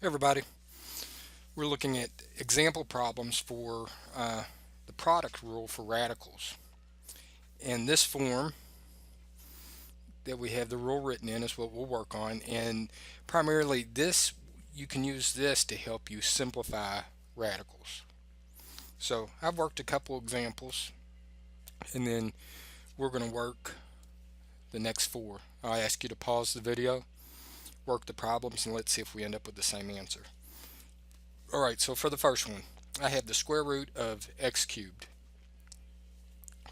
Everybody, we're looking at example problems for the product rule for radicals. In this form that we have the rule written in is what we'll work on, and primarily this you can use this to help you simplify radicals. So I've worked a couple examples, and then we're going to work the next four. I'll ask you to pause the video, work the problems, and let's see if we end up with the same answer. Alright, so for the first one, I have the square root of x cubed.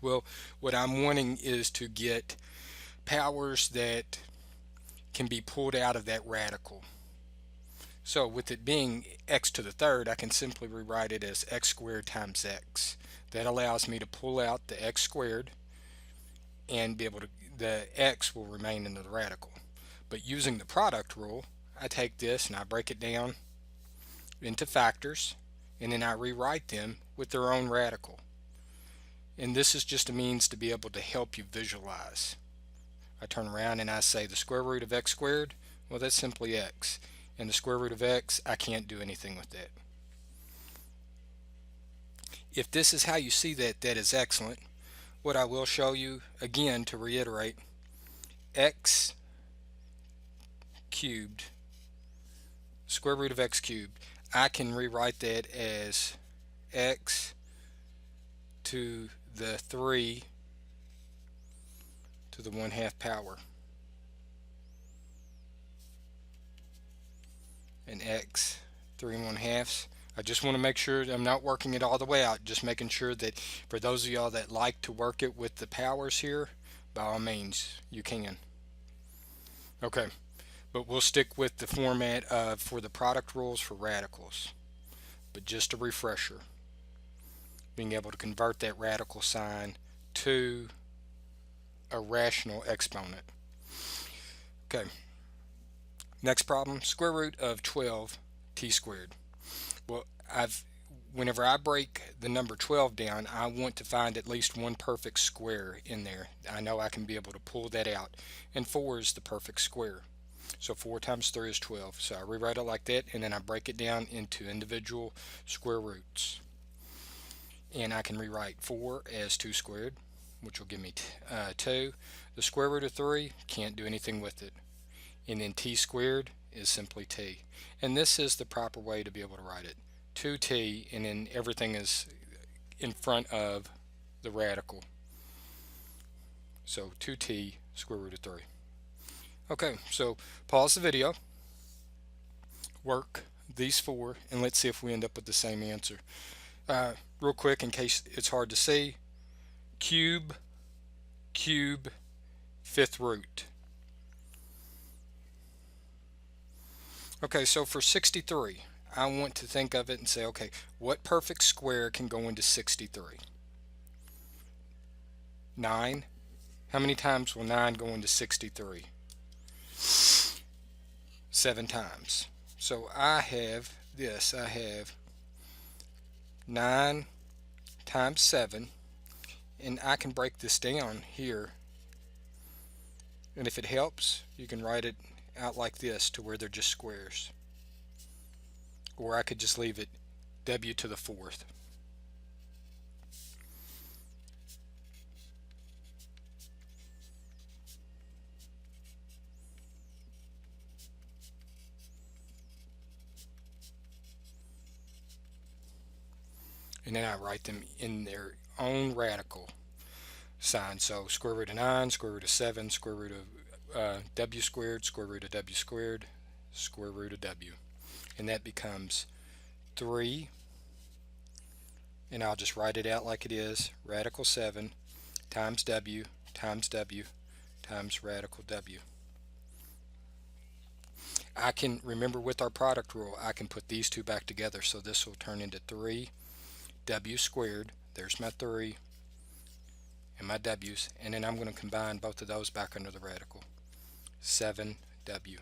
Well, what I'm wanting is to get powers that can be pulled out of that radical. So with it being x to the third, I can simply rewrite it as x squared times x. That allows me to pull out the x squared and be able to, the x will remain in the radical. But using the product rule, I take this and I break it down into factors, and then I rewrite them with their own radical. And this is just a means to be able to help you visualize. I turn around and I say the square root of x squared, well, that's simply x. And the square root of x, I can't do anything with that. If this is how you see that, that is excellent. What I will show you, again, to reiterate, x cubed, square root of x cubed, I can rewrite that as x to the 3 to the 1/2 power, and x 3 1/2. I just want to make sure I'm not working it all the way out, just making sure that for those of y'all that like to work it with the powers here, by all means you can. Okay, but we'll stick with the format of for the product rules for radicals. But just a refresher, being able to convert that radical sign to a rational exponent. Okay, next problem, square root of 12 t squared. Well, whenever I break the number 12 down, I want to find at least one perfect square in there. I know I can be able to pull that out, and 4 is the perfect square. So 4 times 3 is 12. So I rewrite it like that, and then I break it down into individual square roots. And I can rewrite 4 as 2 squared, which will give me 2. The square root of 3, can't do anything with it. And then t squared is simply t. And this is the proper way to be able to write it. 2t, and then everything is in front of the radical. So 2t square root of 3. Okay, so pause the video, work these four, and let's see if we end up with the same answer. Real quick, in case it's hard to see, cube, cube, fifth root. Okay, so for 63, I want to think of it and say, okay, what perfect square can go into 63? 9. How many times will 9 go into 63? 7 times. So I have this. I have 9 times 7, and I can break this down here. And if it helps, you can write it out like this to where they're just squares. Or I could just leave it w to the 4th. And then I write them in their own radical sign. So square root of 9, square root of 7, square root of w squared, square root of w squared, square root of w. And that becomes 3, and I'll just write it out like it is, radical 7 times w times radical w. I can remember with our product rule, I can put these two back together, so this will turn into 3 w squared. There's my 3 and my w's, and then I'm going to combine both of those back under the radical. 7w.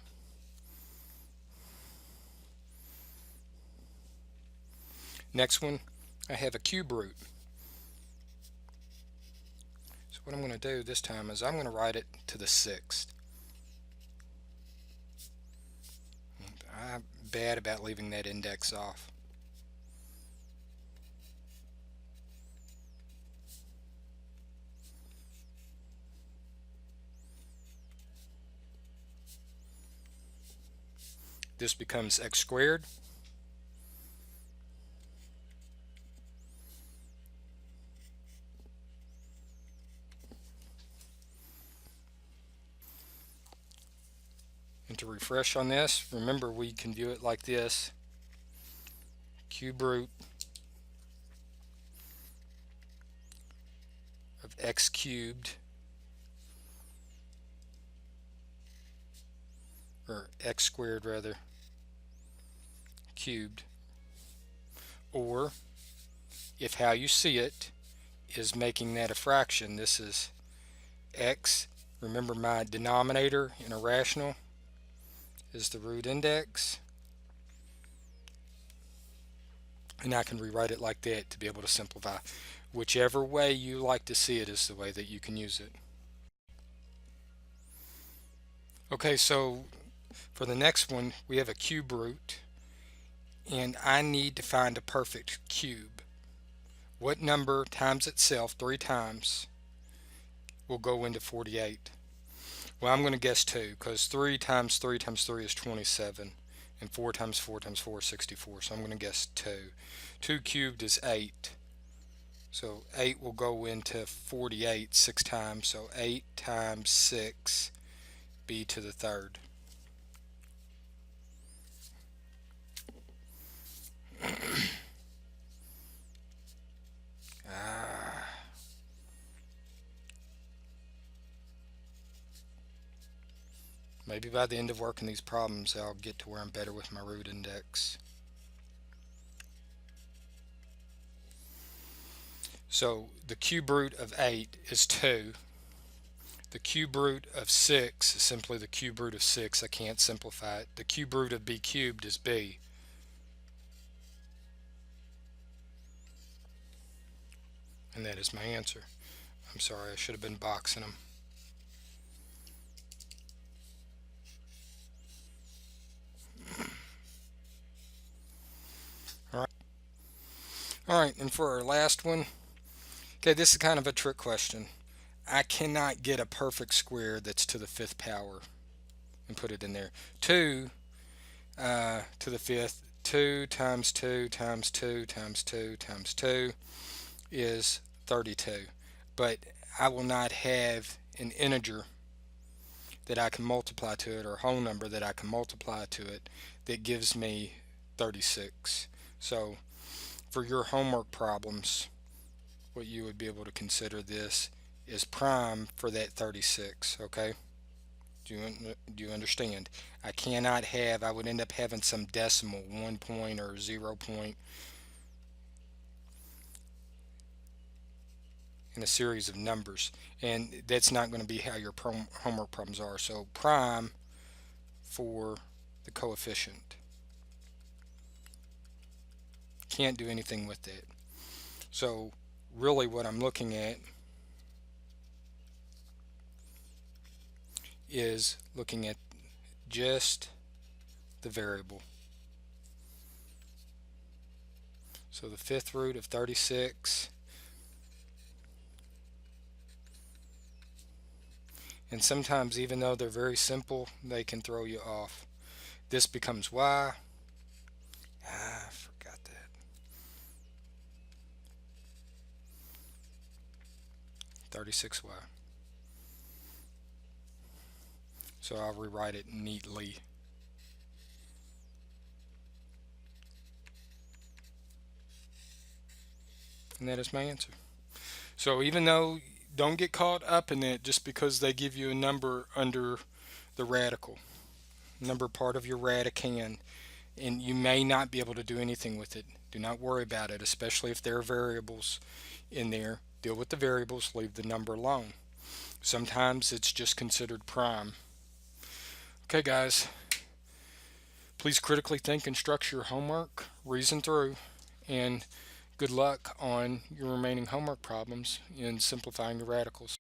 Next one, I have a cube root. So what I'm going to do this time is I'm going to write it to the 6th. bad about leaving that index off. This becomes x squared. And to refresh on this, remember we can view it like this. Cube root of x cubed, or x squared rather, cubed. Or if how you see it is making that a fraction, this is x. Remember, my denominator in a rational is the root index, and I can rewrite it like that to be able to simplify. Whichever way you like to see it is the way that you can use it. Okay, so for the next one we have a cube root, and I need to find a perfect cube. What number times itself 3 times will go into 48? Well, I'm going to guess 2, because 3 times 3 times 3 is 27, and 4 times 4 times 4 is 64, so I'm going to guess 2. 2 cubed is 8, so 8 will go into 48 6 times, so 8 times 6, b to the third. Maybe by the end of working these problems I'll get to where I'm better with my root index. So the cube root of 8 is 2. The cube root of 6 is simply the cube root of 6. I can't simplify it. The cube root of b cubed is b. And that is my answer. I'm sorry, I should have been boxing them. Alright, and for our last one, okay, this is kind of a trick question. I cannot get a perfect square that's to the 5th power and put it in there. 2 to the 5th, 2 times 2 times 2 times 2 times 2 is 32. But I will not have an integer that I can multiply to it, or a whole number that I can multiply to it, that gives me 36. So for your homework problems, what you would be able to consider this is prime for that 36. Okay, do you understand? I cannot have, I would end up having some decimal, 1 point or 0 point in a series of numbers, and that's not going to be how your homework problems are. So prime for the coefficient, can't do anything with that. So really what I'm looking at is looking at just the variable. So the 5th root of 36, and sometimes even though they're very simple, they can throw you off. This becomes y. I forgot that. 36y. So I'll rewrite it neatly. And that is my answer. So even though, don't get caught up in it just because they give you a number under the radical, number part of your radicand, and you may not be able to do anything with it. Do not worry about it, especially if there are variables in there. Deal with the variables, leave the number alone. Sometimes it's just considered prime. Okay guys, please critically think and structure your homework, reason through, and good luck on your remaining homework problems in simplifying your radicals.